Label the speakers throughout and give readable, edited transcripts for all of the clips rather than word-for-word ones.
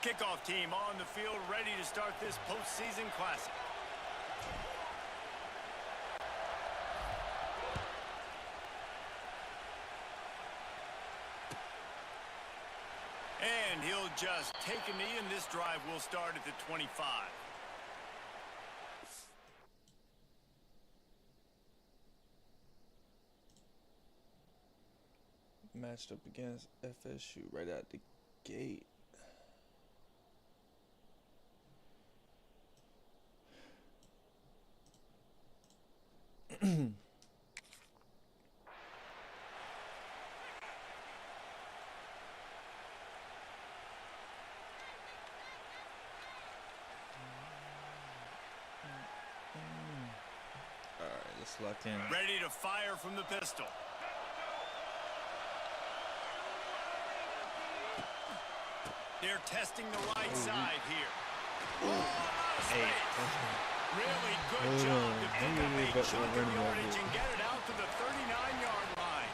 Speaker 1: Kickoff team on the field ready to start this postseason classic. And he'll just take a knee, and this drive will start at the 25.
Speaker 2: Matched up against FSU right out the gate. Alright, let's lock in.
Speaker 1: Ready to fire from the pistol. They're testing the right side here.
Speaker 2: Hey.
Speaker 1: Really good job to pick up a chunk of yardage and get it out to the 39-yard line.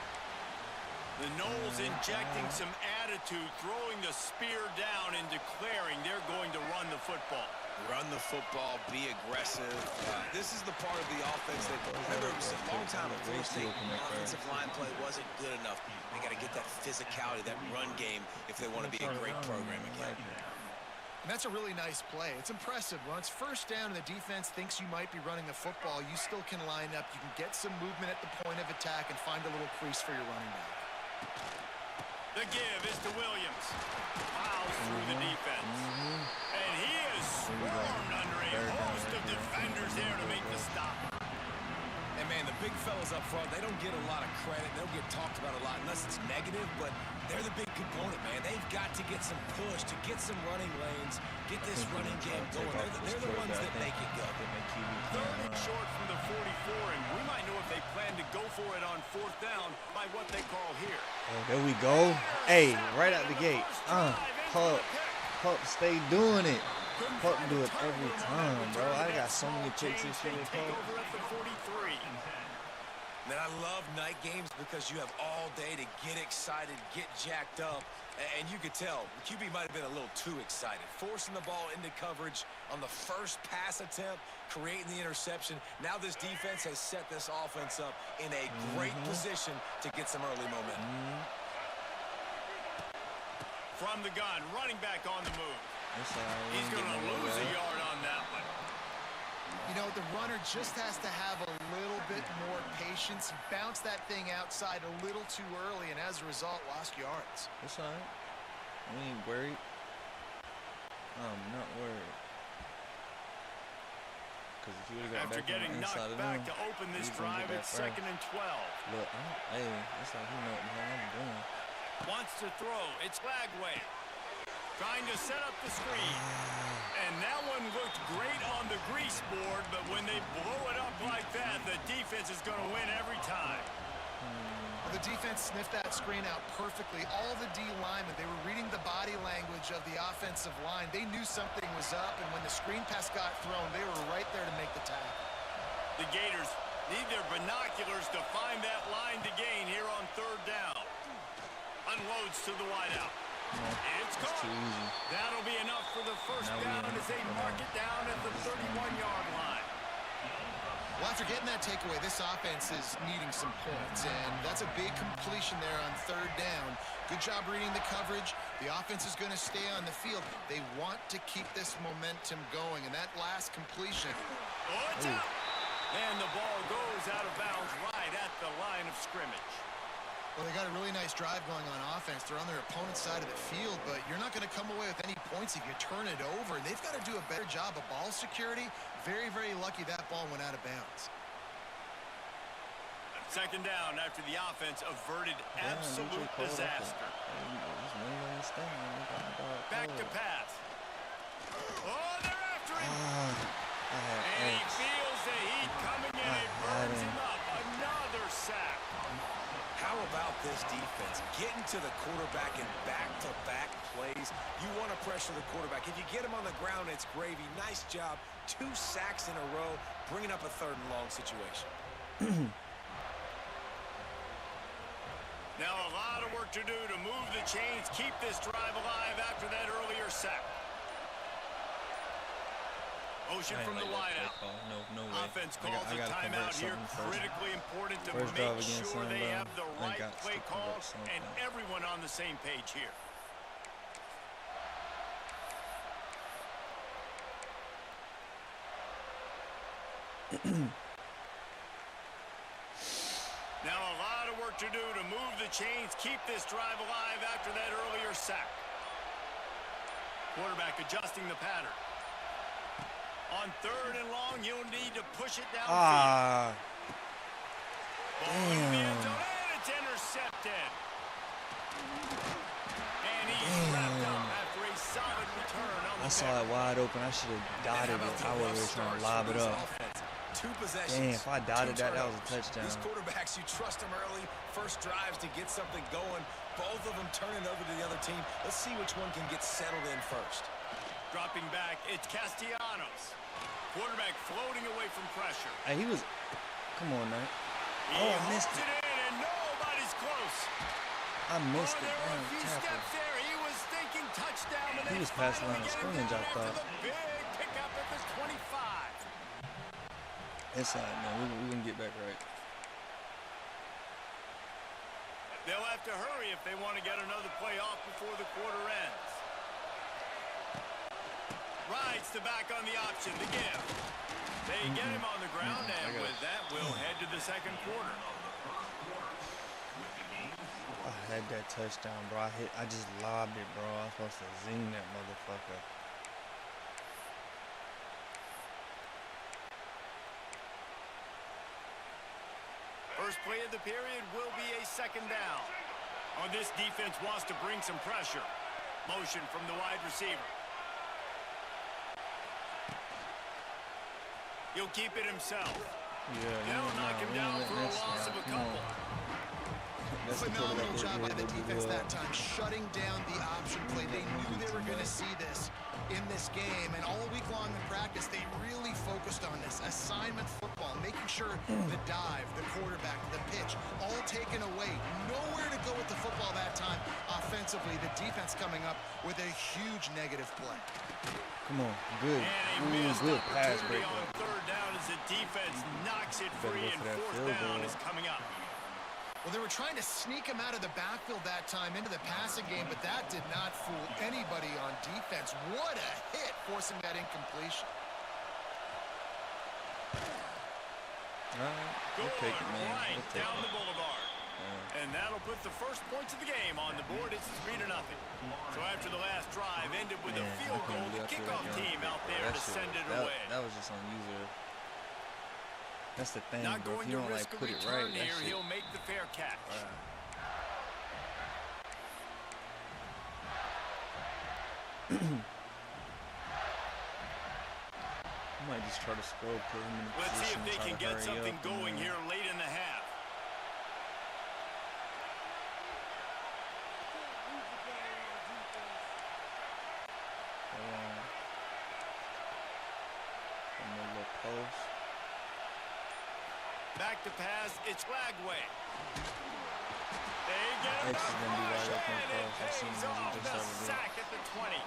Speaker 1: The Noles injecting some attitude, throwing the spear down and declaring they're going to run the football.
Speaker 3: Run the football, be aggressive. This is the part of the offense that, remember, it was a long time ago, offensive line play wasn't good enough. They got to get that physicality, that run game, if they want to be a great program again.
Speaker 4: And that's a really nice play. It's impressive. When it's first down and the defense thinks you might be running the football, you still can line up. You can get some movement at the point of attack and find a little crease for your running back.
Speaker 1: The give is to Williams. Plows through the defense. And he is swarmed under a host of defenders there to make the stop.
Speaker 3: And, man, the big fellas up front, they don't get a lot of credit. They don't get talked about a lot unless it's negative, but they're the big component, man. They've got to get some push, to get some running lanes, get this running game going. They're the ones that make it go.
Speaker 1: Third and short from the 44, and we might know if they plan to go for it on fourth down by what they call here.
Speaker 2: Oh, there we go. Hey, right out the gate. Pup, stay doing it. Pup do it every time, bro. I got so many picks and shit.
Speaker 3: Man, I love night games because you have all day to get excited, get jacked up, and you could tell QB might have been a little too excited. Forcing the ball into coverage on the first pass attempt, creating the interception. Now this defense has set this offense up in a great position to get some early momentum.
Speaker 1: From the gun, running back on the move. He's going to lose a yard on that one.
Speaker 4: You know, the runner just has to have a little bit more patience. He bounced that thing outside a little too early, and as a result, lost yards.
Speaker 2: That's all right. I ain't worried. I'm not worried. Because if you would have got
Speaker 1: after
Speaker 2: back
Speaker 1: getting knocked back to open this drive, it's 2nd and 12.
Speaker 2: Look, hey, it's like you know what the hell I'm doing.
Speaker 1: Wants to throw. It's Flagway. Trying to set up the screen. And that one looked great on the grease board, but when they blow it up like that, the defense is going to win every time.
Speaker 4: Well, the defense sniffed that screen out perfectly. All the D linemen, they were reading the body language of the offensive line. They knew something was up, and when the screen pass got thrown, they were right there to make the tackle.
Speaker 1: The Gators need their binoculars to find that line to gain here on third down. Unloads to the wideout. It's caught. That'll be enough for the first down as they mark it down at the 31-yard line.
Speaker 4: Well, after getting that takeaway, this offense is needing some points, and that's a big completion there on third down. Good job reading the coverage. The offense is going to stay on the field. They want to keep this momentum going, and that last completion.
Speaker 1: Oh, it's out. And the ball goes out of bounds right at the line of scrimmage.
Speaker 4: Well, they got a really nice drive going on offense. They're on their opponent's side of the field, but you're not going to come away with any points if you turn it over. They've got to do a better job of ball security. Very, very lucky that ball went out of bounds.
Speaker 1: Second down after the offense averted absolute disaster. Back to pass. Oh, they're after him. And he feels the heat coming in. It burns him up. Another sack.
Speaker 3: How about this defense? Getting to the quarterback in back-to-back plays. You want to pressure the quarterback. If you get him on the ground, it's gravy. Nice job. 2 sacks in a row, bringing up a third and long situation.
Speaker 1: Now a lot of work to do to move the chains, keep this drive alive after that earlier sack. Motion from the wideout.
Speaker 2: No way.
Speaker 1: Offense calls a timeout here. Critically important to
Speaker 2: First drive
Speaker 1: make
Speaker 2: against
Speaker 1: sure
Speaker 2: them,
Speaker 1: they
Speaker 2: bro.
Speaker 1: have the
Speaker 2: I
Speaker 1: right
Speaker 2: got
Speaker 1: play
Speaker 2: to
Speaker 1: calls
Speaker 2: convert
Speaker 1: and
Speaker 2: something.
Speaker 1: everyone on the same page here. Now a lot of work to do to move the chains, keep this drive alive after that earlier sack. Quarterback adjusting the pattern. On 3rd and long, you'll need to push it downfield.
Speaker 2: Ah.
Speaker 1: Ball in the end zone, and it's intercepted. And he's wrapped up after a solid return on the
Speaker 2: I saw it wide open. I should have dotted it. I was really trying to lob it up.
Speaker 3: 2 possessions.
Speaker 2: Damn, if I dotted that, that was a touchdown.
Speaker 3: These quarterbacks, you trust them early. First drives to get something going. Both of them turning over to the other team. Let's see which one can get settled in first.
Speaker 1: Dropping back, it's Castellanos. Quarterback floating away from pressure.
Speaker 2: Hey, he was. Come on, man.
Speaker 1: He
Speaker 2: Oh, I missed
Speaker 1: holds
Speaker 2: it.
Speaker 1: in, and nobody's close.
Speaker 2: I missed it.
Speaker 1: There were a
Speaker 2: Damn,
Speaker 1: few
Speaker 2: tackle.
Speaker 1: steps there. He was thinking touchdown. And
Speaker 2: He
Speaker 1: they
Speaker 2: was past the line
Speaker 1: finally
Speaker 2: of
Speaker 1: get him
Speaker 2: scrimmage,
Speaker 1: down
Speaker 2: I thought.
Speaker 1: after the big pickup at the 25.
Speaker 2: It's all right, man. We're going to get back right.
Speaker 1: They'll have to hurry if they want to get another play off before the quarter ends. Rides to back on the option, the give. They get him on the ground, and with that, we'll head to the second quarter.
Speaker 2: I had that touchdown, bro. I just lobbed it, bro. I was supposed to zing that motherfucker.
Speaker 1: First play of the period will be a second down. On this defense wants to bring some pressure. Motion from the wide receiver. He'll keep it himself.
Speaker 2: Yeah,
Speaker 1: They'll knock him down for a loss of a couple.
Speaker 4: Phenomenal job by the defense that time, shutting down the option play. They knew they were going to see this in this game, and all week long in practice, they really focused on this. Assignment football, making sure the dive, the quarterback, the pitch, all taken away. Nowhere to go with the football that time. Offensively, the defense coming up with a huge negative play.
Speaker 2: Come on, good.
Speaker 1: And a
Speaker 2: Ooh,
Speaker 1: missed
Speaker 2: good pass
Speaker 1: opportunity
Speaker 2: break.
Speaker 1: on 3rd down as the defense knocks it
Speaker 2: Better
Speaker 1: free,
Speaker 2: go
Speaker 1: and
Speaker 2: for that
Speaker 1: 4th
Speaker 2: field
Speaker 1: down
Speaker 2: goal.
Speaker 1: is coming up.
Speaker 4: Well, they were trying to sneak him out of the backfield that time into the passing game, but that did not fool anybody on defense. What a hit, forcing that incompletion.
Speaker 2: All right, we'll take it, man.
Speaker 1: Right
Speaker 2: We'll take
Speaker 1: down
Speaker 2: it.
Speaker 1: the boulevard. And that'll put the first points of the game on the board. It's 3-0. So after the last drive ended with a
Speaker 2: Man,
Speaker 1: field
Speaker 2: I couldn't
Speaker 1: goal, the
Speaker 2: believe I threw
Speaker 1: kickoff
Speaker 2: that
Speaker 1: team
Speaker 2: gun.
Speaker 1: out there
Speaker 2: That
Speaker 1: to
Speaker 2: shit-
Speaker 1: send it
Speaker 2: that-
Speaker 1: away.
Speaker 2: That was just unusual. That's the thing,
Speaker 1: Not
Speaker 2: bro.
Speaker 1: going
Speaker 2: If you
Speaker 1: to
Speaker 2: don't,
Speaker 1: risk
Speaker 2: like,
Speaker 1: a
Speaker 2: put it
Speaker 1: return
Speaker 2: right, that
Speaker 1: here.
Speaker 2: shit.
Speaker 1: He'll make the fair catch.
Speaker 2: I might just try to scroll, put him in the
Speaker 1: Let's see if
Speaker 2: position,
Speaker 1: they
Speaker 2: try
Speaker 1: can
Speaker 2: to
Speaker 1: get
Speaker 2: hurry
Speaker 1: something
Speaker 2: up,
Speaker 1: going
Speaker 2: man.
Speaker 1: here late in the half.
Speaker 2: From the little post.
Speaker 1: Back to pass, it's Lagway. They get
Speaker 2: X is gonna be right up in close. I seen
Speaker 1: pays
Speaker 2: him
Speaker 1: off
Speaker 2: just
Speaker 1: the
Speaker 2: over there.
Speaker 1: sack at the 20.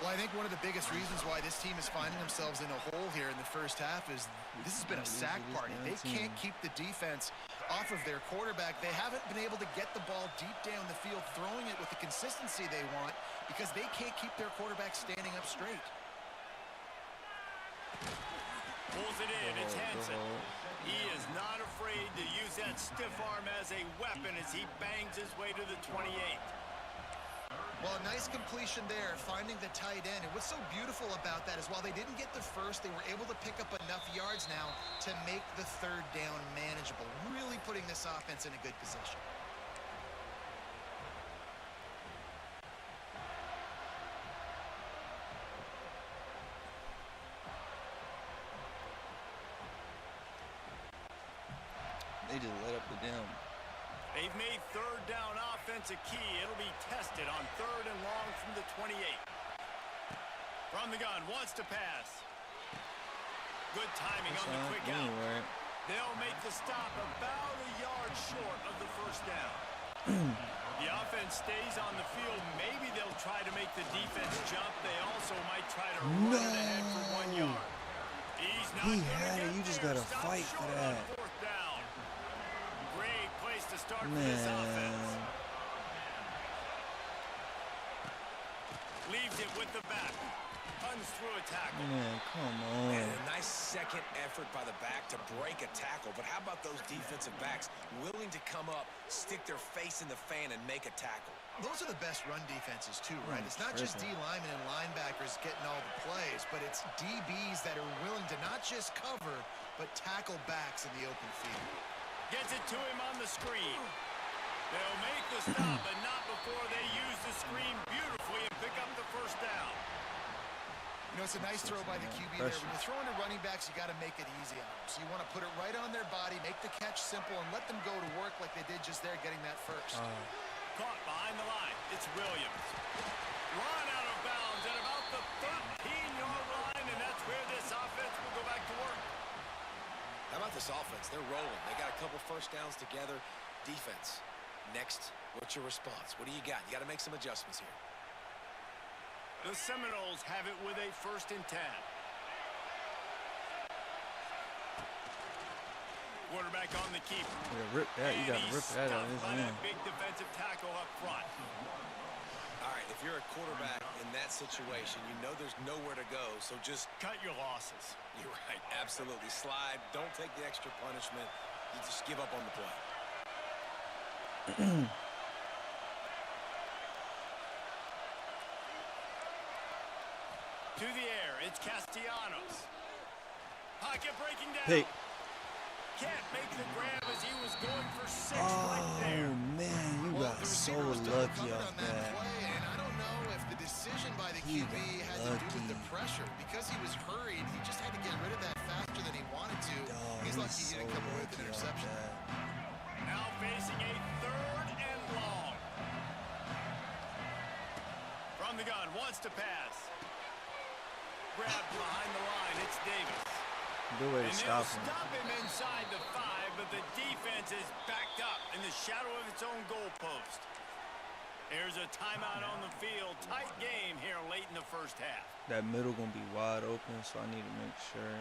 Speaker 4: Well, I think one of the biggest reasons why this team is finding themselves in a hole here in the first half is this has been a sack party. They can't keep the defense off of their quarterback. They haven't been able to get the ball deep down the field, throwing it with the consistency they want because they can't keep their quarterback standing up straight.
Speaker 1: Pulls it in, it's Hansen. He is not afraid to use that stiff arm as a weapon as he bangs his way to the 28.
Speaker 4: Well, a nice completion there, finding the tight end. And what's so beautiful about that is while they didn't get the first, they were able to pick up enough yards now to make the 3rd down manageable, really putting this offense in a good position.
Speaker 2: They just let up the damn.
Speaker 1: They've made 3rd down offense a key. It'll be tested on 3rd and long from the 28. From the gun, wants to pass. Good timing on the quick out.
Speaker 2: Anyway.
Speaker 1: They'll make the stop about a yard short of the 1st down. The offense stays on the field, maybe they'll try to make the defense jump. They also might try to run it ahead for 1 yard. He's not
Speaker 2: He had it. You just got to fight for that.
Speaker 1: Fourth down. Great place to start for this offense. Leaves it with the back. Runs through a tackle.
Speaker 2: Man, come on.
Speaker 3: And a nice second effort by the back to break a tackle. But how about those defensive backs willing to come up, stick their face in the fan, and make a tackle?
Speaker 4: Those are the best run defenses, too, right? It's not just D linemen and linebackers getting all the plays, but it's DBs that are willing to not just cover, but tackle backs in the open field.
Speaker 1: Gets it to him on the screen. They'll make the stop, but not before they use the screen beautifully and pick up the first down.
Speaker 4: You know, it's a nice throw by the QB there. When you're throwing to running backs, you got to make it easy on them. So you want to put it right on their body, make the catch simple, and let them go to work like they did just there, getting that first.
Speaker 1: Caught behind the line. It's Williams. Run out of bounds at about the 13-yard line, and that's where this offense will go back to work.
Speaker 3: How about this offense? They're rolling. They got a couple first downs together. Defense. Next, what's your response? What do you got? You got to make some adjustments here.
Speaker 1: The Seminoles have it with a 1st and 10. Quarterback on the keeper.
Speaker 2: You gotta rip that out of his hand.
Speaker 1: Big defensive tackle up front.
Speaker 3: All right, if you're a quarterback in that situation, you know there's nowhere to go, so just
Speaker 1: cut your losses.
Speaker 3: You're right, absolutely. Slide, don't take the extra punishment. You just give up on the play.
Speaker 1: To the air, it's Castellanos. Pocket breaking down.
Speaker 2: Hey.
Speaker 1: Can't make the grab as he was going for 6
Speaker 2: right
Speaker 1: there.
Speaker 2: Oh, man, you got so lucky off that.
Speaker 4: And I don't know if the decision by the QB had to do with the pressure. Because he was hurried, he just had to get rid of that faster than he wanted to. He's lucky he didn't come away with an interception.
Speaker 1: Now facing a 3rd and long. From the gun, wants to pass. Grabbed behind the line, it's Davis.
Speaker 2: Good way to stop him.
Speaker 1: Stop him inside the 5, but the defense is backed up in the shadow of its own goalpost. There's a timeout on the field. Tight game here late in the first half.
Speaker 2: That middle gonna be wide open, so I need to make sure.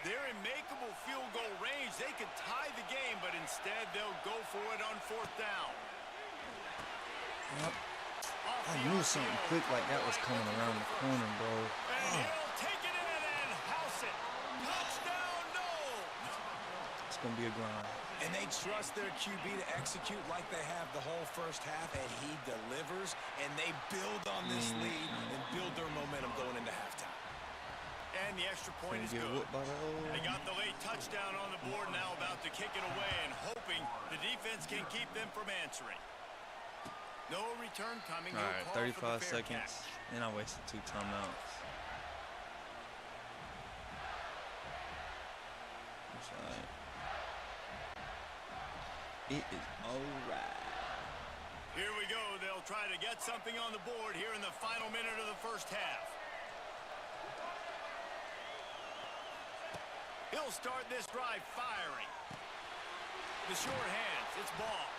Speaker 1: They're in makeable field goal range. They could tie the game, but instead they'll go for it on 4th down.
Speaker 2: Yep. I knew something quick like that was coming around the corner, bro.
Speaker 1: And he'll take it in and house it. Touchdown, Noles.
Speaker 2: It's going to be a grind.
Speaker 3: And they trust their QB to execute like they have the whole first half, and he delivers, and they build on this lead and build their momentum going into halftime.
Speaker 1: And the extra point is good. They got the late touchdown on the board, now about to kick it away and hoping the defense can keep them from answering. No return coming.
Speaker 2: All right, 35 seconds, and I wasted 2 timeouts. That's all right. It is all right.
Speaker 1: Here we go. They'll try to get something on the board here in the final minute of the first half. He'll start this drive firing. The short hands. It's ball.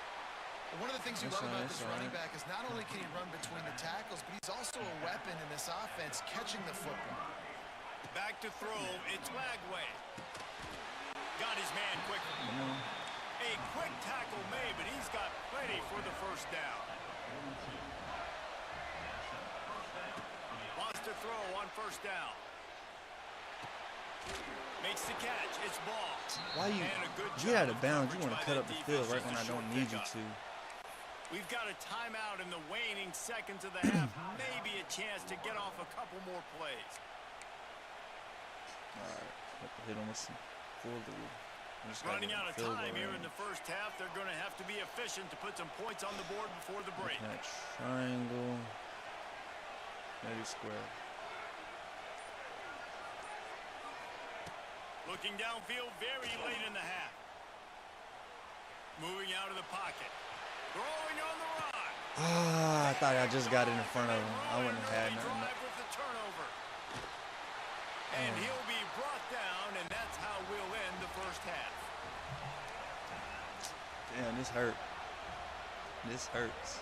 Speaker 4: One of the things you love about this running back is not only can he run between the tackles, but he's also a weapon in this offense, catching the football.
Speaker 1: Back to throw. It's Lagway. Got his man quickly. A quick tackle made, but he's got plenty for the first down. Wants to throw on 1st down. Makes the catch. It's ball.
Speaker 2: Why you get out of bounds? You want to cut up the field right when I don't need you to.
Speaker 1: We've got a timeout in the waning seconds of the half. Maybe a chance to get off a couple more plays.
Speaker 2: All right, have to hit on this forward.
Speaker 1: Running out of time here in the first half. They're going to have to be efficient to put some points on the board before the break.
Speaker 2: That triangle, maybe square.
Speaker 1: Looking downfield very late in the half. Moving out of the pocket. Throwing on the run.
Speaker 2: I thought I just got it in front of him. I wouldn't have had nothing.
Speaker 1: With the turnover. And he'll be brought down, and that's how we'll end the first half.
Speaker 2: Damn, this hurt. This hurts.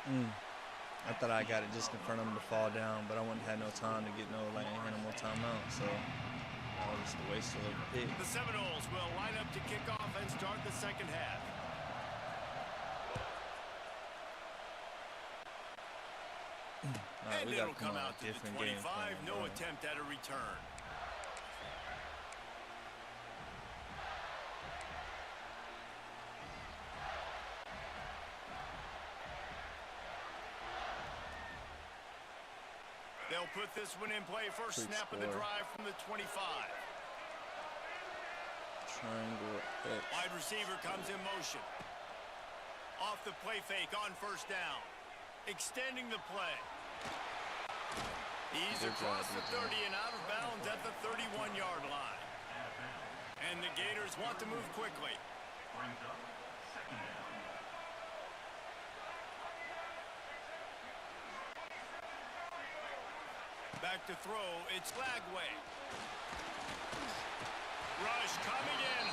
Speaker 2: I thought I got it just in front of him to fall down, but I wouldn't have no time to get no more timeout, so that was just a waste of a pick.
Speaker 1: The Seminoles will line up to kick off and start the second half.
Speaker 2: All right,
Speaker 1: And
Speaker 2: we
Speaker 1: it'll
Speaker 2: got to
Speaker 1: come
Speaker 2: come out
Speaker 1: out
Speaker 2: with
Speaker 1: to the
Speaker 2: different
Speaker 1: 25,
Speaker 2: game plan,
Speaker 1: no
Speaker 2: bro.
Speaker 1: attempt at a return. They'll put this one in play. First
Speaker 2: Quick
Speaker 1: snap of the
Speaker 2: score.
Speaker 1: drive from the 25.
Speaker 2: Triangle X.
Speaker 1: Wide receiver comes in motion. Off the play fake on first down. Extending the play. He's
Speaker 2: Good job,
Speaker 1: across the
Speaker 2: good job.
Speaker 1: 30 and out of bounds at the 31-yard line. And the Gators want to move quickly. Back to throw, it's Lagway. Rush coming in.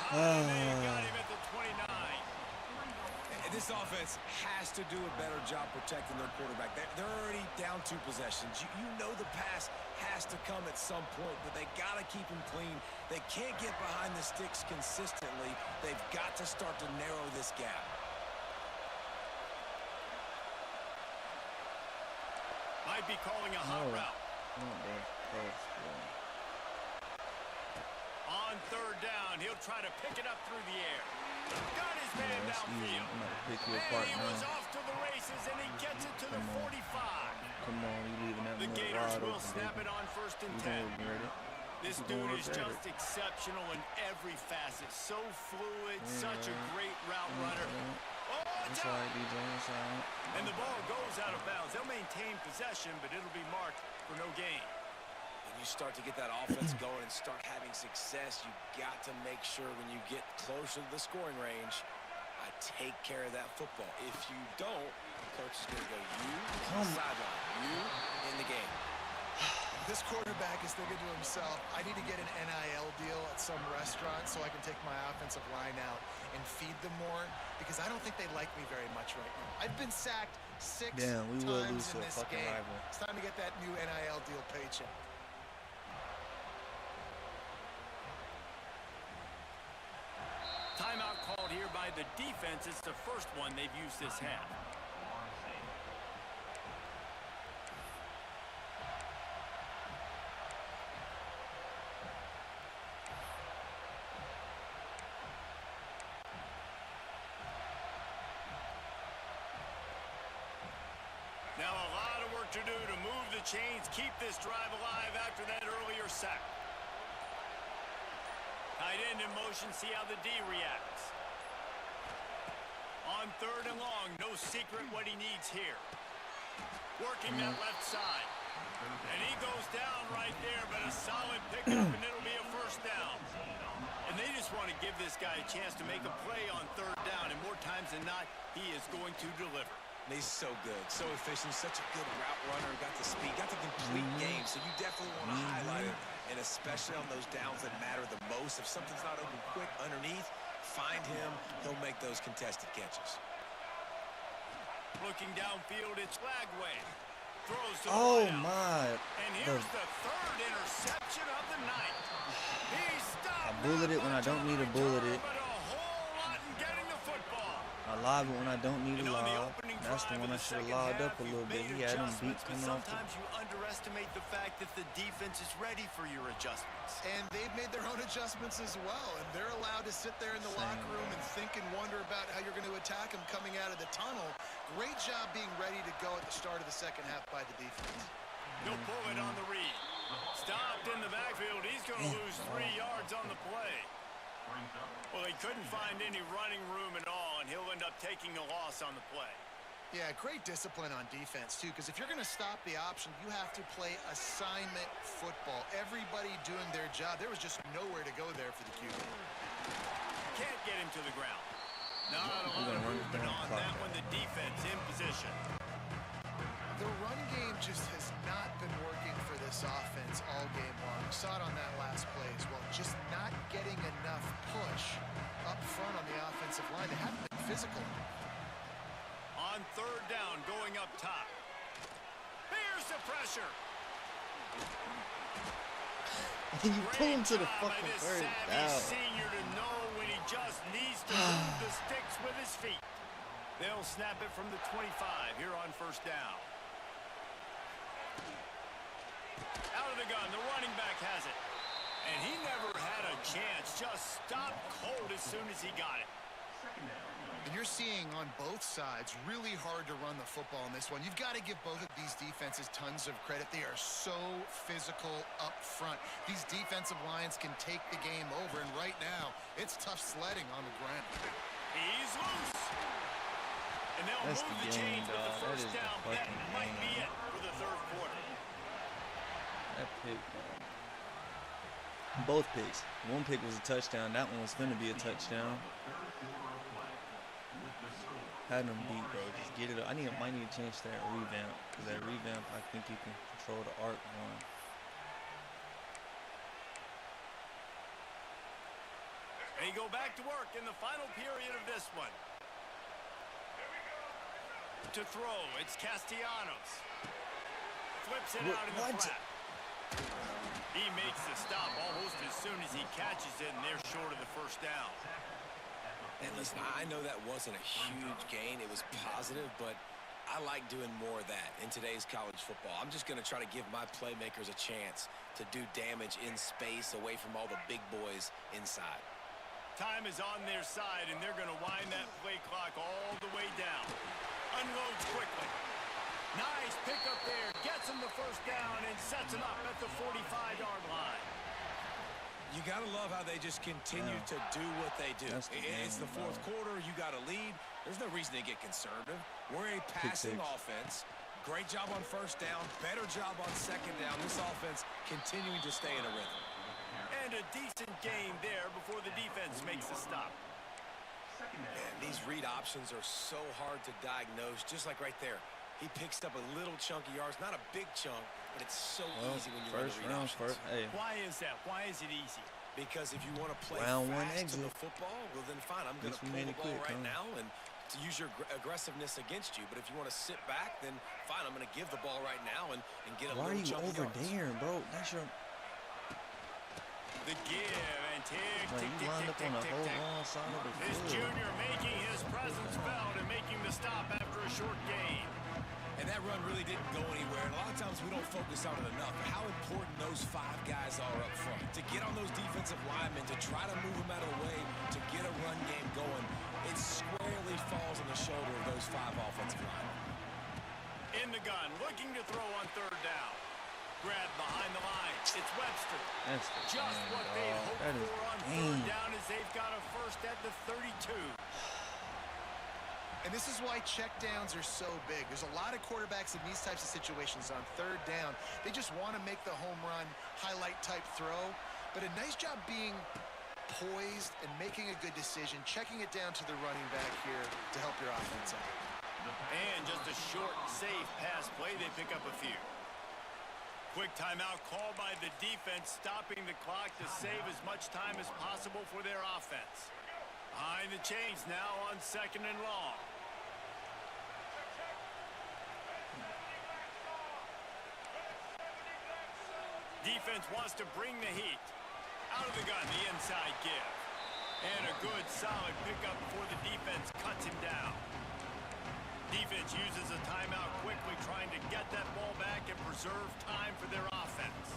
Speaker 1: They got him at the 29.
Speaker 3: And this offense has to do a better job protecting their quarterback. They're already down 2 possessions. You know the pass has to come at some point, but they got to keep him clean. They can't get behind the sticks consistently. They've got to start to narrow this gap.
Speaker 1: Might be calling a hot route. On third down, he'll try to pick it up through the air. Got his man downfield.
Speaker 2: I'm going to pick you
Speaker 1: And
Speaker 2: apart
Speaker 1: he
Speaker 2: now.
Speaker 1: was off to the races, and he gets it to the 45.
Speaker 2: Come on, you leaving that
Speaker 1: The
Speaker 2: one
Speaker 1: Gators
Speaker 2: wide
Speaker 1: will
Speaker 2: open,
Speaker 1: snap
Speaker 2: baby.
Speaker 1: it on first and
Speaker 2: You
Speaker 1: 10.
Speaker 2: gonna regret it.
Speaker 1: This
Speaker 2: You
Speaker 1: dude
Speaker 2: gonna
Speaker 1: is
Speaker 2: regret
Speaker 1: just
Speaker 2: it.
Speaker 1: exceptional in every facet. So fluid, such a great route runner. Oh,
Speaker 2: That's
Speaker 1: it's out.
Speaker 2: right, DJ. That's right.
Speaker 1: And the ball goes out of bounds. They'll maintain possession, but it'll be marked for no gain.
Speaker 3: When you start to get that offense going and start having success, you got to make sure when you get closer to the scoring range, I take care of that football. If you don't, the coach is going to go, you on the sideline, you in the game.
Speaker 4: This quarterback is thinking to himself, I need to get an NIL deal at some restaurant so I can take my offensive line out and feed them more, because I don't think they like me very much right now. I've been sacked 6
Speaker 2: Damn, we will lose
Speaker 4: times
Speaker 2: to
Speaker 4: in
Speaker 2: a
Speaker 4: this
Speaker 2: fucking
Speaker 4: game.
Speaker 2: rival.
Speaker 4: It's time to get that new NIL deal paycheck.
Speaker 1: Timeout called here by the defense. It's the first one they've used this half. Now a lot of work to do to move the chains, keep this drive alive after that earlier sack. Tight end in motion, see how the D reacts. On third and long, no secret what he needs here. Working that left side. And he goes down right there, but a solid pickup, and it'll be a first down. And they just want to give this guy a chance to make a play on third down, and more times than not, he is going to deliver.
Speaker 3: And he's so good, so efficient, such a good route runner, got the speed, got the complete game, so you definitely want to highlight him, and especially on those downs that matter the most. If something's not open quick underneath, find him, he'll make those contested catches.
Speaker 1: Looking downfield, it's Lagway. Throws to the
Speaker 2: Oh
Speaker 1: wideout.
Speaker 2: my!
Speaker 1: And here's the third interception of the night. He stopped.
Speaker 2: I bullet it when I don't need to bullet it.
Speaker 1: But a whole lot in getting the football.
Speaker 2: I lob it when I don't need to
Speaker 1: And on the
Speaker 2: lob.
Speaker 1: opening
Speaker 2: That's the
Speaker 1: drive
Speaker 2: one
Speaker 1: of
Speaker 2: I should have
Speaker 1: second
Speaker 2: lobbed
Speaker 1: half,
Speaker 2: up a
Speaker 1: you've
Speaker 2: little bit.
Speaker 1: made
Speaker 2: He had them
Speaker 1: adjustments,
Speaker 2: beat
Speaker 1: but
Speaker 2: coming off the.
Speaker 1: sometimes you underestimate the fact that the defense is ready for your adjustments.
Speaker 4: And they've made their own adjustments as well, and they're allowed to sit there in the locker room and think and wonder about how you're going to attack them coming out of the tunnel. Great job being ready to go at the start of the second half by the defense.
Speaker 1: He'll pull it on the read. Stopped in the backfield. He's going to lose 3 yards on the play. Well, he couldn't find any running room at all, and he'll end up taking a loss on the play.
Speaker 4: Yeah, great discipline on defense, too, because if you're going to stop the option, you have to play assignment football. Everybody doing their job. There was just nowhere to go there for the QB.
Speaker 1: Can't get him to the ground. Not a lot of movement on that one. The defense in position.
Speaker 4: The run game just has not been working for this offense all game long. saw it on that last play as well. Just not getting enough push up front on the offensive line. They haven't been physical.
Speaker 1: On third down, going up top. Here's the pressure.
Speaker 2: And you pull him to the fucking third down.
Speaker 1: Senior to know when he just needs to move the sticks with his feet. They'll snap it from the 25 here on first down. Out of the gun, the running back has it. And he never had a chance. Just stopped cold as soon as he got it.
Speaker 4: And you're seeing on both sides really hard to run the football in this one. You've got to give both of these defenses tons of credit. They are so physical up front. These defensive lines can take the game over, and right now it's tough sledding on the ground.
Speaker 1: He's loose. And they'll
Speaker 2: That's
Speaker 1: move
Speaker 2: the
Speaker 1: the
Speaker 2: game,
Speaker 1: chains with the
Speaker 2: dog. That
Speaker 1: first
Speaker 2: is the
Speaker 1: down. That
Speaker 2: fucking
Speaker 1: might be
Speaker 2: game.
Speaker 1: it for the third quarter.
Speaker 2: That pick, both picks. One pick was a touchdown. That one was finna be a touchdown. Had them beat, bro. Just get it up. Might need to change that revamp. Because that revamp, I think you can control the arc more.
Speaker 1: They go back to work in the final period of this one. To throw, it's Castellanos. Flips it out in the flat. He makes the stop almost as soon as he catches it, and they're short of the first down.
Speaker 3: And listen, I know that wasn't a huge gain. It was positive, but I like doing more of that in today's college football. I'm just going to try to give my playmakers a chance to do damage in space away from all the big boys inside.
Speaker 1: Time is on their side, and they're going to wind that play clock all the way down. Unloads quickly. Nice pickup there. Gets him the first down and sets him up at the 45-yard line.
Speaker 3: You got to love how they just continue to do what they do. It's the fourth quarter. You got a lead. There's no reason to get conservative. We're a passing offense. Great job on first down. Better job on second down. This offense continuing to stay in a rhythm.
Speaker 1: And a decent game there before the defense makes the stop.
Speaker 3: Man, these read options are so hard to diagnose, just like right there. He picks up a little chunky yards, not a big chunk, but it's so easy when you run the read options.
Speaker 1: Why is that? Why is it easy?
Speaker 3: Because if you want to play fast to the football, well then fine, I'm going to pull the ball right now and to use your aggressiveness against you. But if you want to sit back, then fine, I'm going to give the ball right now and get a little chunk of yards.
Speaker 2: Why are you over there, bro? That's your...
Speaker 1: The give and tick,
Speaker 2: Bro, you lined up on the whole wrong side of the field.
Speaker 1: This junior making his presence felt and making the stop after a short gain.
Speaker 3: And that run really didn't go anywhere. And a lot of times we don't focus on it enough. How important those five guys are up front. To get on those defensive linemen, to try to move them out of the way, to get a run game going, it squarely falls on the shoulder of those five offensive linemen.
Speaker 1: In the gun, looking to throw on third down. Grab behind the line. It's Webster.
Speaker 2: That's the
Speaker 1: just
Speaker 2: game,
Speaker 1: what they hoped for on third down as they've got a first at the 32.
Speaker 4: And this is why checkdowns are so big. There's a lot of quarterbacks in these types of situations on third down. They just want to make the home run, highlight type throw. But a nice job being poised and making a good decision, checking it down to the running back here to help your offense out.
Speaker 1: And just a short, safe pass play. They pick up a few. Quick timeout called by the defense, stopping the clock to save as much time as possible for their offense. Behind the chains now on second and long. Defense wants to bring the heat. Out of the gun, the inside give. And a good, solid pickup before the defense cuts him down. Defense uses a timeout quickly, trying to get that ball back and preserve time for their offense.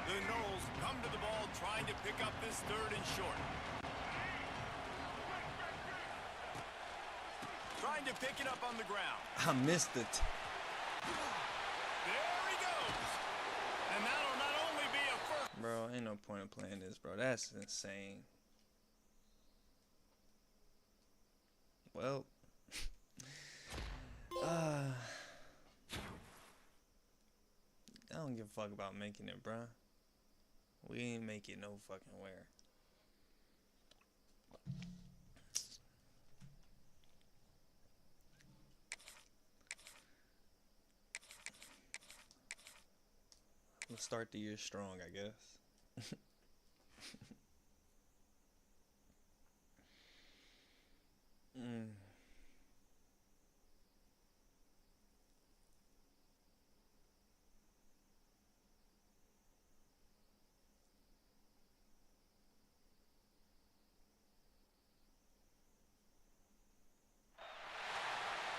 Speaker 1: The Knowles come to the ball, trying to pick up this third and short. Trying to pick it up on the ground.
Speaker 2: I missed it.
Speaker 1: There he goes. And that'll not only be a first.
Speaker 2: Bro, ain't no point in playing this, bro. That's insane. Well, I don't give a fuck about making it, bro. We ain't make it no fucking where. Let's start the year strong, I guess.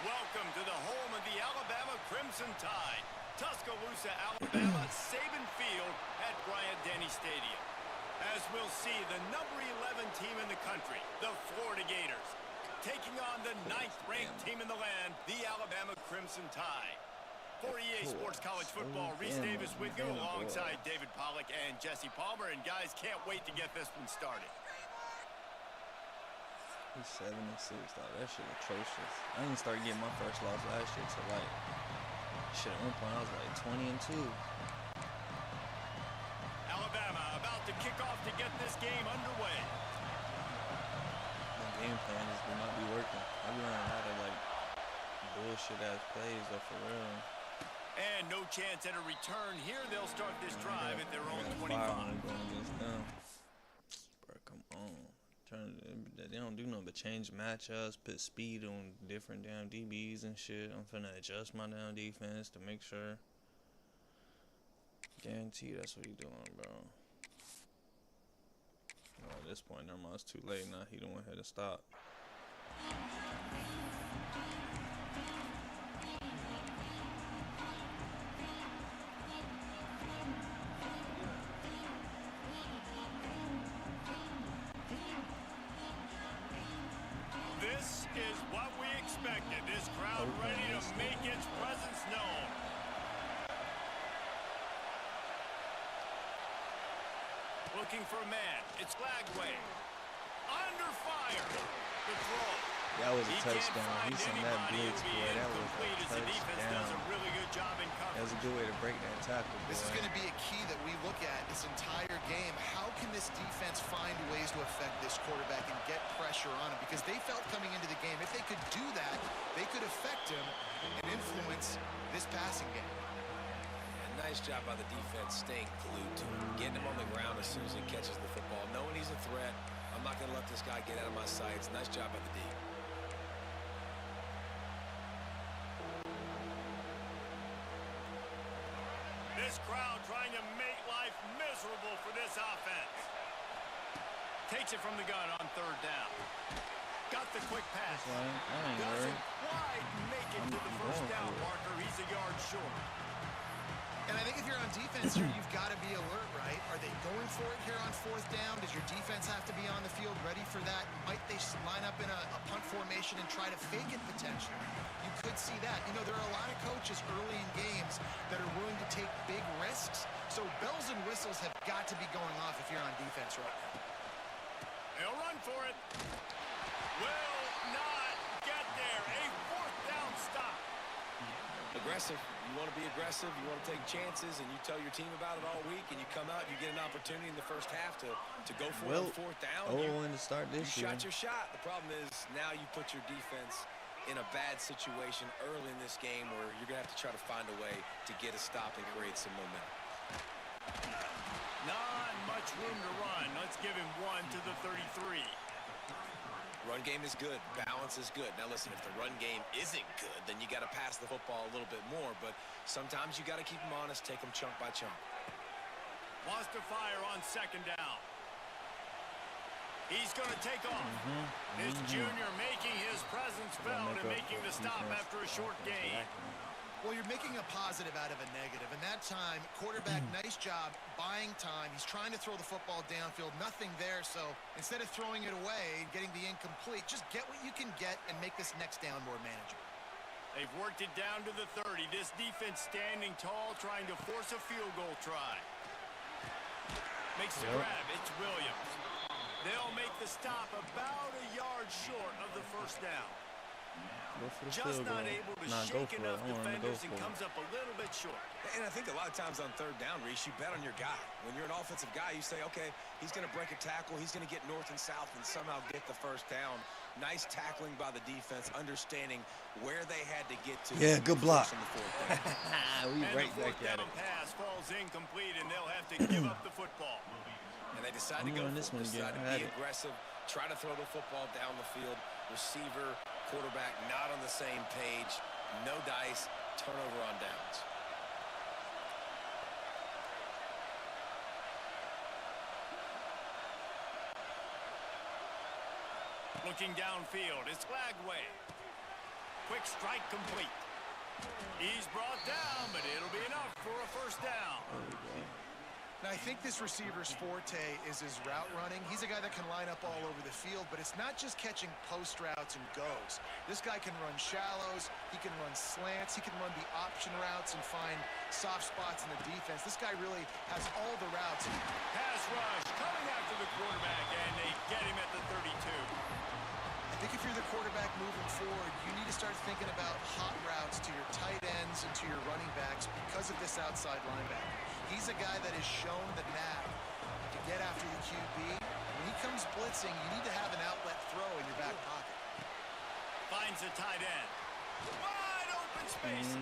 Speaker 1: Welcome to the home of the Alabama Crimson Tide. Tuscaloosa, Alabama, Saban Field at Bryant-Denny Stadium. As we'll see, the number 11 team in the country, the Florida Gators, taking on the 9th-ranked team in the land, the Alabama Crimson Tide. For EA Sports College Football, Reese Davis with you alongside David Pollack and Jesse Palmer. And guys, can't wait to get this one started.
Speaker 2: He's 7-6, dog. That shit atrocious. I didn't start getting my first loss last year till like shit at one point I was like 20-2.
Speaker 1: Alabama about to kick off to get this game underway.
Speaker 2: The game plan just did not be working. I be running a lot of like bullshit ass plays though, for real.
Speaker 1: And no chance at a return here. They'll start this drive at their own 25.
Speaker 2: Going against them. Bro, come on. They don't do nothing but change matchups, put speed on different damn DBs and shit. I'm finna adjust my damn defense to make sure. Guarantee that's what he doing, bro. Oh, at this point, never mind, it's too late now. He don't want her to stop.
Speaker 1: This is what we expected. This crowd ready to make its presence known. Looking for a man. It's Lagway. Under fire. The throw.
Speaker 2: That was a
Speaker 1: He
Speaker 2: touchdown.
Speaker 1: can't
Speaker 2: He sent
Speaker 1: find
Speaker 2: that
Speaker 1: anybody.
Speaker 2: blitz,
Speaker 1: It'll be
Speaker 2: boy. That was
Speaker 1: incomplete
Speaker 2: a
Speaker 1: as the defense does a
Speaker 2: touchdown.
Speaker 1: really good job in
Speaker 2: That was
Speaker 1: coverage.
Speaker 2: a good way to break that tackle, boy.
Speaker 4: This is going to be a key that we look at this entire game. How can this defense find ways to affect this quarterback and get pressure on him? Because they felt coming into the game, if they could do that, they could affect him and influence this passing game.
Speaker 3: Nice job by the defense staying glued to him, getting him on the ground as soon as he catches the football, knowing he's a threat. I'm not going to let this guy get out of my sights. Nice job by the D.
Speaker 1: This crowd trying to make life miserable for this offense. Takes it from the gun on third down. Got the quick pass. Doesn't quite make it to the first down marker. He's a yard short.
Speaker 4: And I think if you're on defense here, you've got to be alert, right? Are they going for it here on fourth down? Does your defense have to be on the field ready for that? Might they line up in a punt formation and try to fake it potentially? You could see that. You know, there are a lot of coaches early in games that are willing to take big risks. So bells and whistles have got to be going off if you're on defense right now.
Speaker 1: They'll run for it. Will not get there. A fourth down stop.
Speaker 3: Aggressive. You want to be aggressive. You want to take chances, and you tell your team about it all week, and you come out, you get an opportunity in the first half to go for it on fourth down.
Speaker 2: To start this
Speaker 3: you
Speaker 2: year.
Speaker 3: shot your shot. The problem is now you put your defense in a bad situation early in this game where you're going to have to try to find a way to get a stop and create some momentum.
Speaker 1: Not much room to run. Let's give him one to the 33.
Speaker 3: Run game is good. Balance is good. Now, listen, if the run game isn't good, then you got to pass the football a little bit more. But sometimes you got to keep them honest, take them chunk by chunk.
Speaker 1: Wants to fire on second down. He's going to take off. This junior making his presence felt and making the stop after a short gain.
Speaker 4: Well, you're making a positive out of a negative. And that time, quarterback, nice job buying time. He's trying to throw the football downfield. Nothing there. So instead of throwing it away and getting the incomplete, just get what you can get and make this next down more manageable.
Speaker 1: They've worked it down to the 30. This defense standing tall, trying to force a field goal try. Makes the grab. It's Williams. They'll make the stop about a yard short of the first down.
Speaker 2: Go for the
Speaker 1: Just
Speaker 2: field
Speaker 1: not
Speaker 2: goal.
Speaker 1: able to
Speaker 2: Nah, go
Speaker 1: shake
Speaker 2: for it.
Speaker 1: enough
Speaker 2: I want him to go
Speaker 1: defenders and
Speaker 2: for it.
Speaker 1: comes up a little bit short.
Speaker 3: And I think a lot of times on third down, Reese, you bet on your guy. When you're an offensive guy, you say, okay, he's going to break a tackle. He's going to get north and south and somehow get the first down. Nice tackling by the defense, understanding where they had to get to.
Speaker 2: Yeah, good block.
Speaker 3: On the fourth down.
Speaker 2: We
Speaker 1: And
Speaker 2: right
Speaker 1: the
Speaker 2: back
Speaker 1: fourth
Speaker 2: at
Speaker 1: down
Speaker 2: it.
Speaker 1: pass falls incomplete, and they'll have to give up the football.
Speaker 3: And they decide
Speaker 2: I'm
Speaker 3: to go
Speaker 2: on this
Speaker 3: for it,
Speaker 2: one again.
Speaker 3: decide
Speaker 2: I
Speaker 3: to
Speaker 2: had
Speaker 3: be
Speaker 2: it.
Speaker 3: aggressive, try to throw the football down the field. Receiver, quarterback not on the same page. No dice, turnover on downs.
Speaker 1: Looking downfield, it's Lagway. Quick strike complete. He's brought down, but it'll be enough for a first down.
Speaker 4: Now, I think this receiver's forte is his route running. He's a guy that can line up all over the field, but it's not just catching post routes and goes. This guy can run shallows, he can run slants, he can run the option routes and find soft spots in the defense. This guy really has all the routes.
Speaker 1: Pass rush coming after the quarterback, and they get him at the 32.
Speaker 4: I think if you're the quarterback moving forward, you need to start thinking about hot routes to your tight ends and to your running backs because of this outside linebacker. He's a guy that has shown the knack to get after the QB. When he comes blitzing, you need to have an outlet throw in your back pocket.
Speaker 1: Finds the tight end. Wide open spaces.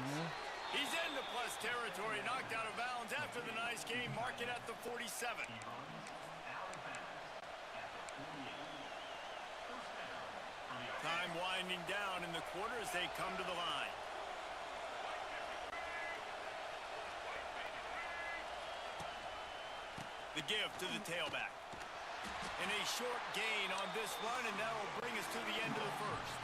Speaker 1: He's into plus territory, knocked out of bounds after the nice game. Mark it at the 47. Time winding down in the quarter as they come to the line. The give to the tailback. And a short gain on this run, and that will bring us to the end of the first.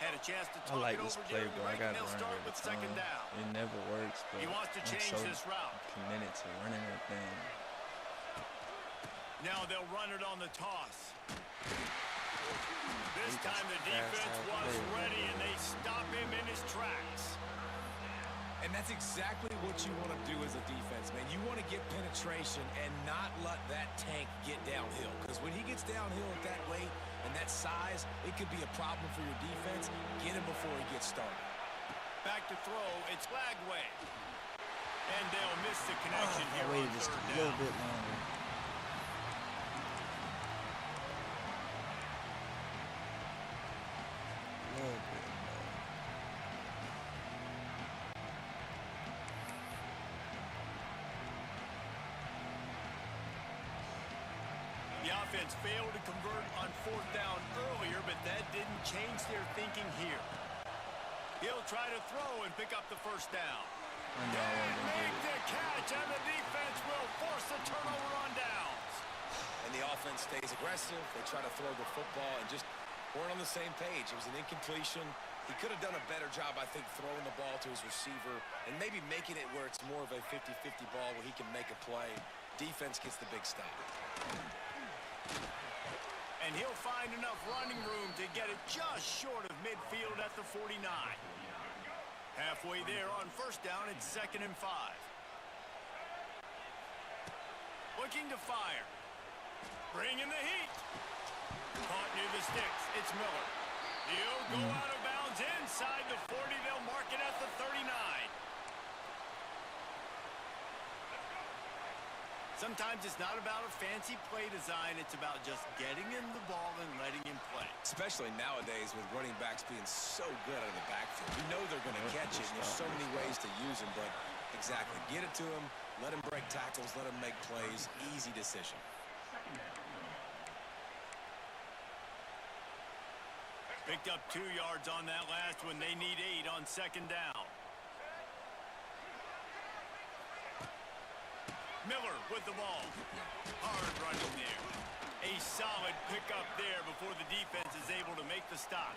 Speaker 1: Had a chance to talk
Speaker 2: I like
Speaker 1: it
Speaker 2: this
Speaker 1: over
Speaker 2: play,
Speaker 1: during the
Speaker 2: bro. I
Speaker 1: break,
Speaker 2: got
Speaker 1: and
Speaker 2: to
Speaker 1: they'll
Speaker 2: run
Speaker 1: start
Speaker 2: it
Speaker 1: with
Speaker 2: every
Speaker 1: second
Speaker 2: time.
Speaker 1: down.
Speaker 2: It never works, but
Speaker 1: He wants to change
Speaker 2: I'm so
Speaker 1: this route.
Speaker 2: committed to running that thing.
Speaker 1: Now they'll run it on the toss. This time the defense was ready, and they stop him in his tracks.
Speaker 3: And that's exactly what you want to do as a defense, man. You want to get penetration and not let that tank get downhill. Because when he gets downhill at that weight and that size, it could be a problem for your defense. Get him before he gets started.
Speaker 1: Back to throw, it's Lagway. And they'll miss the connection
Speaker 2: I
Speaker 1: here on
Speaker 2: waited just
Speaker 1: third
Speaker 2: a
Speaker 1: down.
Speaker 2: little bit longer.
Speaker 1: The offense failed to convert on fourth down earlier, but that didn't change their thinking here. He'll try to throw and pick up the first down.
Speaker 2: I know I wasn't gonna
Speaker 1: Make
Speaker 2: get it.
Speaker 1: the catch, and the defense will force a turnover on downs.
Speaker 3: And the offense stays aggressive. They try to throw the football and just weren't on the same page. It was an incompletion. He could have done a better job, I think, throwing the ball to his receiver and maybe making it where it's more of a 50-50 ball where he can make a play. Defense gets the big stop.
Speaker 1: And he'll find enough running room to get it just short of midfield at the 49. Halfway there on first down, it's 2nd and 5. Looking to fire. Bringing the heat. Caught near the sticks. It's Miller. He'll go out of bounds inside the 40. They'll mark it at the 39. Sometimes it's not about a fancy play design. It's about just getting him the ball and letting him play.
Speaker 3: Especially nowadays with running backs being so good out of the backfield. You know they're going to catch it, and there's so many ways to use them, but exactly. Get it to him, let him break tackles, let him make plays. Easy decision.
Speaker 1: Picked up 2 yards on that last one. They need 8 on second down. Miller with the ball. Hard running there. A solid pickup there before the defense is able to make the stop.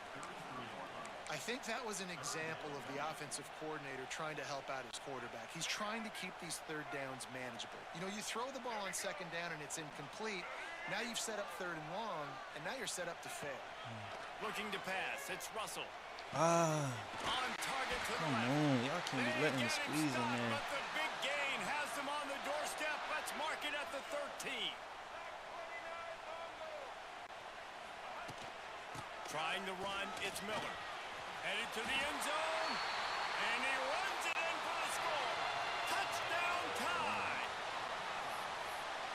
Speaker 4: I think that was an example of the offensive coordinator trying to help out his quarterback. He's trying to keep these third downs manageable. You know, you throw the ball on second down and it's incomplete, Now you've set up 3rd and long, and now you're set up to fail.
Speaker 1: Looking to pass. It's Russell.
Speaker 2: Ah.
Speaker 1: On target to
Speaker 2: Come on. Y'all can't be letting me squeeze in there.
Speaker 1: But the big gain has them on the doorstep. Let's mark it at the 13. Trying to run, it's Miller. Headed to the end zone, and he runs it in for the score. Touchdown tie.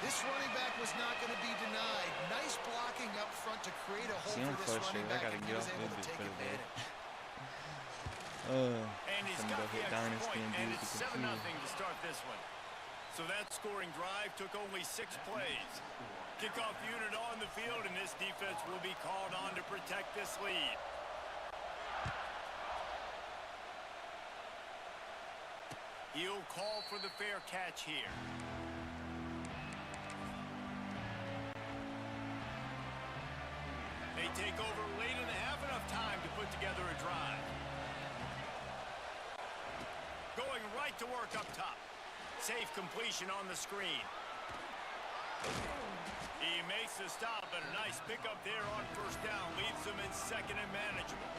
Speaker 4: This running back was not going to be denied. Nice blocking up front to create a hole
Speaker 2: See, I'm
Speaker 4: for this running
Speaker 2: frustrated. I
Speaker 4: back,
Speaker 2: gotta
Speaker 4: and he
Speaker 2: get
Speaker 4: was
Speaker 2: off
Speaker 4: able to
Speaker 2: this
Speaker 4: take
Speaker 2: bitch for the day.
Speaker 4: advantage.
Speaker 1: And he's
Speaker 2: Gonna
Speaker 1: got
Speaker 2: go
Speaker 1: the
Speaker 2: hit
Speaker 1: extra
Speaker 2: Dynasty
Speaker 1: point,
Speaker 2: and
Speaker 1: and
Speaker 2: do
Speaker 1: it's
Speaker 2: the
Speaker 1: 7-0
Speaker 2: computer.
Speaker 1: to start this one. So that scoring drive took only 6 plays. Kickoff unit on the field, and this defense will be called on to protect this lead. He'll call for the fair catch here. They take over late in the half, enough time to put together a drive. Going right to work up top. Safe completion on the screen. He makes the stop, and a nice pickup there on 1st down. Leaves them in 2nd and manageable.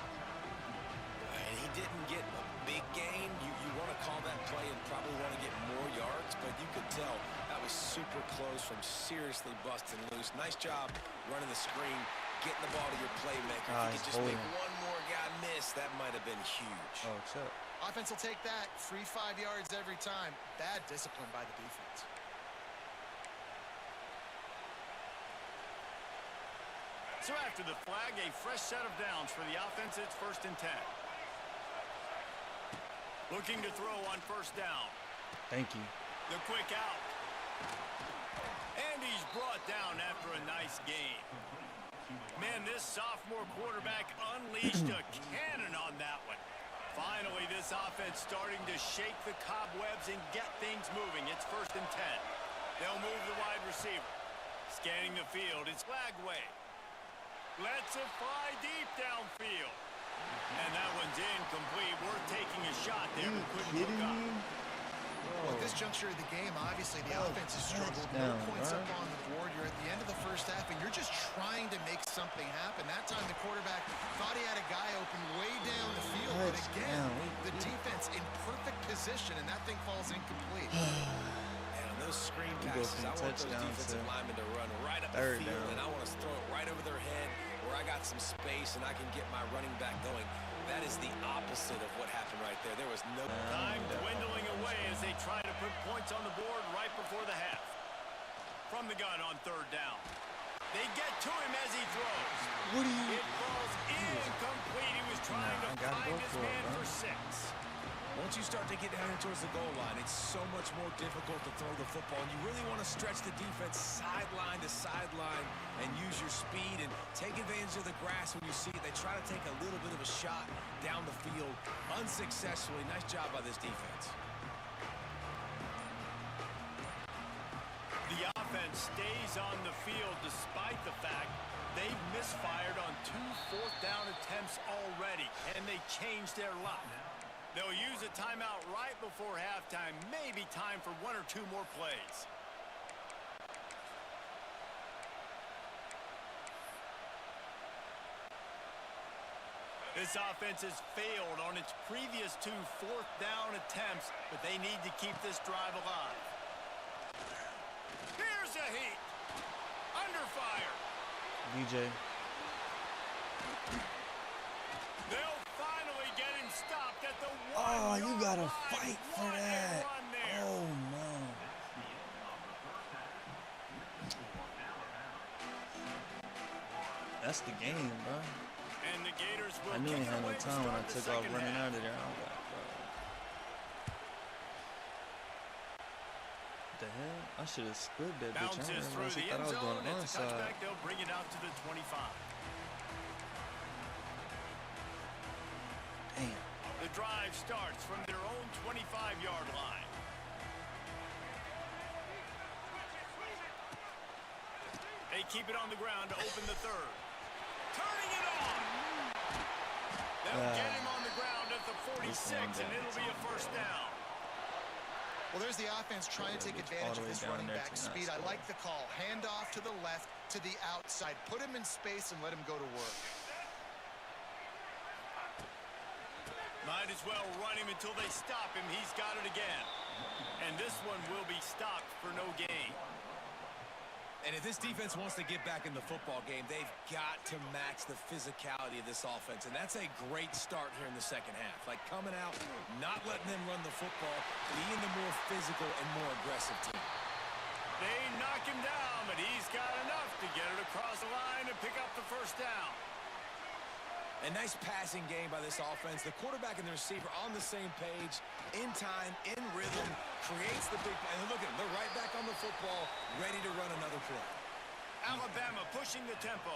Speaker 3: And he didn't get a big gain. You want to call that play and probably want to get more yards, but you could tell that was super close from seriously busting loose. Nice job running the screen, getting the ball to your playmaker. If you could just make one more guy miss, that might have been huge.
Speaker 2: Oh, what's up?
Speaker 4: Offense will take that. Free 5 yards every time. Bad discipline by the defense.
Speaker 1: So after the flag, a fresh set of downs for the offense. It's 1st and 10. Looking to throw on 1st down.
Speaker 2: Thank you.
Speaker 1: The quick out. And he's brought down after a nice gain. Man, this sophomore quarterback unleashed a cannon on that one. Finally, this offense starting to shake the cobwebs and get things moving. It's 1st and 10. They'll move the wide receiver. Scanning the field, it's Flagway. Lets it fly deep downfield. And that one's incomplete. Worth taking a shot there, but couldn't hook up.
Speaker 4: Well, at this juncture of the game, obviously the offense has struggled. No points up on the board. You're at the end of the 1st half, and you're just trying to make something happen. That time the quarterback thought he had a guy open way down the field. But again, the defense in perfect position, and that thing falls incomplete.
Speaker 3: And those screen passes, I want those defensive linemen to run right up the field, and I want to throw it right over their head where I got some space and I can get my running back going. That is the opposite of what happened right there. There was no
Speaker 1: time dwindling away as they try to put points on the board right before the half. From the gun on 3rd down. They get to him as he throws.
Speaker 2: What do you...
Speaker 1: It falls incomplete. He was trying to find his man for 6.
Speaker 3: Once you start to get down towards the goal line, it's so much more difficult to throw the football. And you really want to stretch the defense sideline to sideline and use your speed and take advantage of the grass when you see it. They try to take a little bit of a shot down the field unsuccessfully. Nice job by this defense.
Speaker 1: The offense stays on the field despite the fact they've misfired on 2 4th down attempts already, and they changed their luck. They'll use a timeout right before halftime. Maybe time for 1 or 2 more plays. This offense has failed on its previous 2 4th down attempts, but they need to keep this drive alive. Here's a heat. Under fire.
Speaker 2: DJ.
Speaker 1: They'll finally get him stopped at the 1.
Speaker 2: Oh, you gotta fight for that. Oh, no. That's the game, bro.
Speaker 1: And the Gators will
Speaker 2: I knew he had no time when I took off running
Speaker 1: half.
Speaker 2: out of there. I was like, bro. What the hell? I should have split that bitch. I
Speaker 1: Bounces
Speaker 2: didn't
Speaker 1: through
Speaker 2: realize he
Speaker 1: the
Speaker 2: thought I
Speaker 1: end
Speaker 2: was going
Speaker 1: zone. It's a
Speaker 2: onside.
Speaker 1: touchback. They'll bring it out to the 25.
Speaker 2: Damn.
Speaker 1: The drive starts from their own 25-yard line. They keep it on the ground to open the 3rd. Turning it on. They'll get him on the ground at the 46, and it'll be a 1st down.
Speaker 4: Well, there's the offense trying to take advantage of this running back speed. I like the call. Hand off to the left, to the outside. Put him in space and let him go to work.
Speaker 1: Might as well run him until they stop him. He's got it again. And this one will be stopped for no gain.
Speaker 3: And if this defense wants to get back in the football game, they've got to match the physicality of this offense. And that's a great start here in the second half. Like coming out, not letting them run the football, being the more physical and more aggressive team.
Speaker 1: They knock him down, but he's got enough to get it across the line and pick up the first down.
Speaker 3: A nice passing game by this offense. The quarterback and the receiver on the same page, in time, in rhythm, creates the big play. And look at them, they're right back on the football, ready to run another play.
Speaker 1: Alabama pushing the tempo.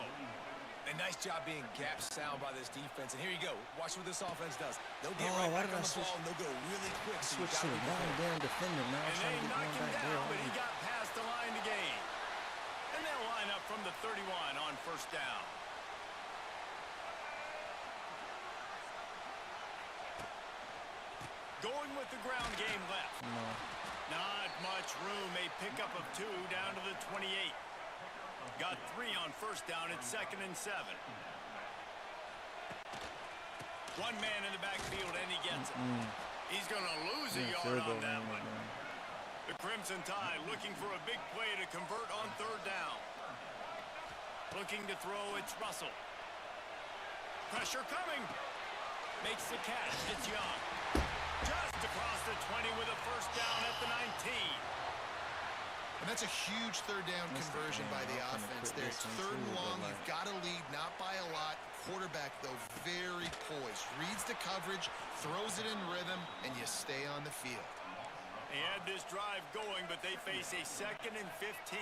Speaker 3: A nice job being gap sound by this defense. And here you go. Watch what this offense does. They'll get right back on the ball, and they'll go really quick.
Speaker 2: Switch to the down defender, man.
Speaker 1: And they knock him down, but he got past the line to gain. And they'll line up from the 31 on first down. Going with the ground game left.
Speaker 2: No.
Speaker 1: Not much room. A pickup of 2 down to the 28. Got 3 on first down at 2nd and 7. One man in the backfield, and he gets it. He's going to lose a yard on that one. The Crimson Tide looking for a big play to convert on third down. Looking to throw, it's Russell. Pressure coming. Makes the catch. It's Young. Just across the 20 with a first down at the 19.
Speaker 4: And that's a huge third down conversion by the offense there. It's 3rd and long. You've got to lead, not by a lot. Quarterback, though, very poised. Reads the coverage, throws it in rhythm, and you stay on the field.
Speaker 1: They had this drive going, but they face a 2nd and 15.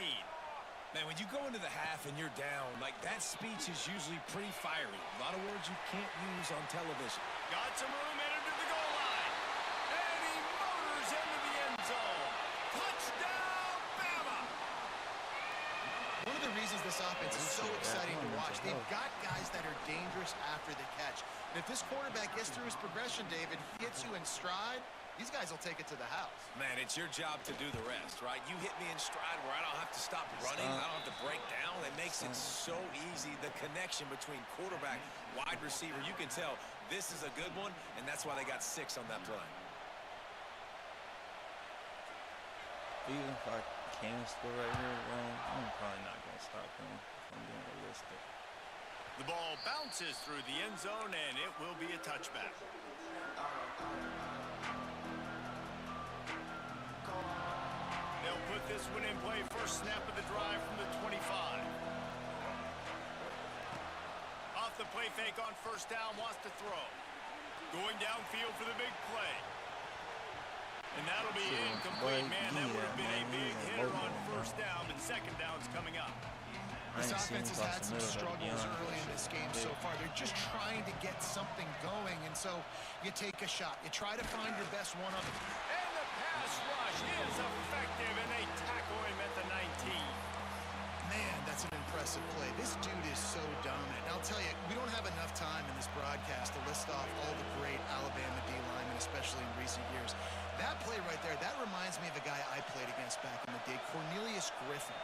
Speaker 3: Man, when you go into the half and you're down, like that speech is usually pretty fiery. A lot of words you can't use on television.
Speaker 1: Got some room in to the goal line. And he motors into the end zone. Touchdown, Bama!
Speaker 4: One of the reasons this offense is so exciting to watch, they've got guys that are dangerous after the catch. And if this quarterback gets through his progression, David, gets you in stride, these guys will take it to the house.
Speaker 3: Man, it's your job to do the rest, right? You hit me in stride where I don't have to stop running. I don't have to break down. It makes it so easy. The connection between quarterback, wide receiver, you can tell this is a good one, and that's why they got 6 on that play.
Speaker 2: Even if I can score right here, I'm probably not going to stop him if I'm being realistic.
Speaker 1: The ball bounces through the end zone, and it will be a touchback. They'll put this one in play. First snap of the drive from the 25. Off the play fake on first down, wants to throw. Going downfield for the big play. And that'll be incomplete, man. That would have been a big hitter on first down, but second down's coming up.
Speaker 4: This offense has had some struggles early in this game so far. They're just trying to get something going, and so you take a shot. You try to find your best one up.
Speaker 1: And the pass rush is effective, and they tackle him at the 19.
Speaker 4: Man, that's an impressive play. This dude is so dominant. And I'll tell you, we don't have enough time in this broadcast to list off all the great Alabama D-linemen, especially in recent years. That play right there, that reminds me of a guy I played against back in the day, Cornelius Griffin,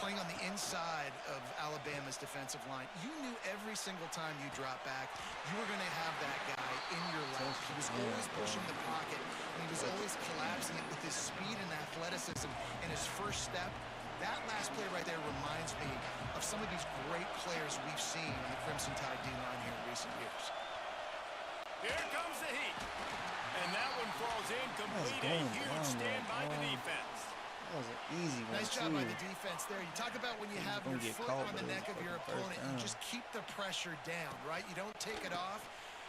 Speaker 4: playing on the inside of Alabama's defensive line. You knew every single time you dropped back, you were going to have that guy in your lap. He was always pushing the pocket, and he was always collapsing it with his speed and athleticism and his first step. That last play right there reminds me of some of these great players we've seen on the Crimson Tide D-line here in recent years.
Speaker 1: Here comes the heat. And that one falls incomplete. A huge stand by the defense.
Speaker 2: That was an easy one.
Speaker 4: Nice job by the defense there. You talk about when you have your foot on the neck of your opponent, you just keep the pressure down, right? You don't take it off.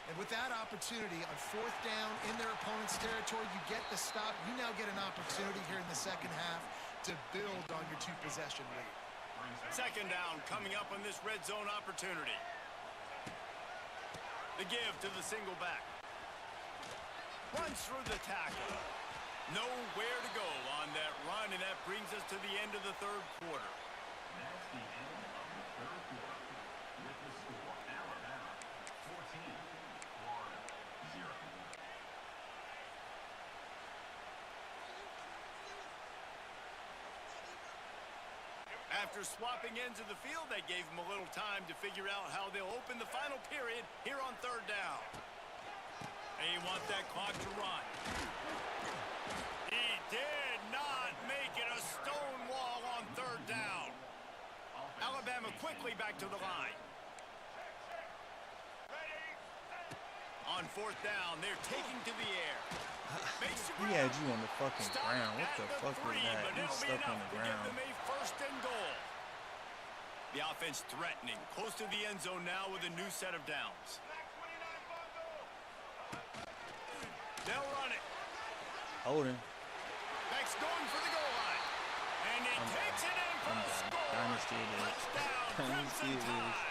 Speaker 4: And with that opportunity on fourth down in their opponent's territory, you get the stop. You now get an opportunity here in the second half to build on your 2-possession lead.
Speaker 1: Second down coming up on this red zone opportunity. The give to the single back. Runs through the tackle. Nowhere to go on that run, and that brings us to the end of the third quarter.
Speaker 5: That's the end of the third quarter. With the score, Alabama 14, Florida 0.
Speaker 1: After swapping ends of the field, they gave him a little time to figure out how they'll open the final period here on third down. They want that clock to run. He did not make it a stone wall on third down. Alabama quickly back to the line. On fourth down, they're taking to the air.
Speaker 2: He had you on the fucking ground. What the fuck was that? He's stuck on the ground.
Speaker 1: First and goal. The offense threatening, close to the end zone now with a new set of downs. They'll run it.
Speaker 2: Holding.
Speaker 1: Beck's going for the goal line. And he takes it in for a score.
Speaker 2: Dynasty it is.
Speaker 1: Touchdown,
Speaker 2: Dynasty
Speaker 1: Crimson
Speaker 2: it is.
Speaker 1: Tide.